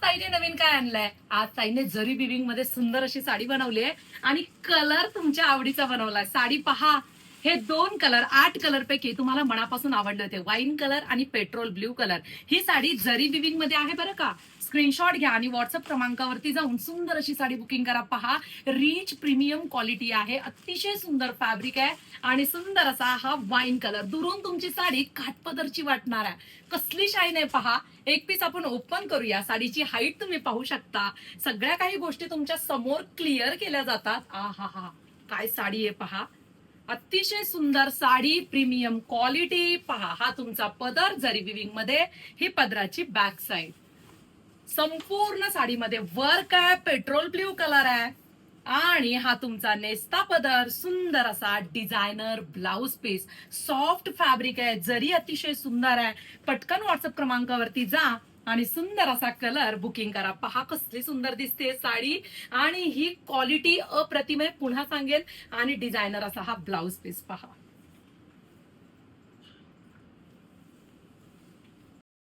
ताईने नवीन काय आणलंय? आज ताईने जरी बिविंग मध्ये सुंदर अशी साडी बनवली आहे आणि कलर तुमच्या आवडीचा बनवलाय. साडी पहा, हे 2 कलर 8 कलर पैकी तुम्हाला मनापासून आवडले होते, वाईन कलर आणि पेट्रोल ब्ल्यू कलर. ही साडी जरी बिविंग मध्ये आहे बरं का. स्क्रीनशॉट घ्या आणि व्हॉट्सअप क्रमांकावरती जाऊन सुंदर अशी साडी बुकिंग करा. पहा, रिच प्रीमियम क्वालिटी आहे, अतिशय सुंदर फॅब्रिक आहे आणि सुंदर असा हा वाईन कलर. दुरून तुमची साडी काठपदरची वाटणार आहे. कसली शाईन आहे पहा. एक पीस आपण ओपन करूया. साडीची हाईट तुम्ही पाहू शकता. सगळ्या काही गोष्टी तुमच्या समोर क्लिअर केल्या जातात. हा काय साडी आहे पहा. अतिशय सुंदर साडी, प्रीमियम क्वालिटी. पहा, हा तुमचा पदर जरी विविंग मध्ये, ही पदराची बॅक साईड. संपूर्ण साडीमध्ये वर्क आहे, पेट्रोल ब्ल्यू कलर आहे आणि हा तुमचा नेस्ता पदर. सुंदर असा designer blouse piece, soft fabric आहे, जरी अतिशय सुंदर आहे. पटकन व्हॉट्सअप क्रमांकावरती जा आणि सुंदर असा कलर बुकिंग करा. पहा कसली सुंदर दिसते साडी आणि ही क्वालिटी अप्रतिम आहे, पुन्हा सांगेल. आणि डिझायनर असा हा ब्लाउज पीस पहा.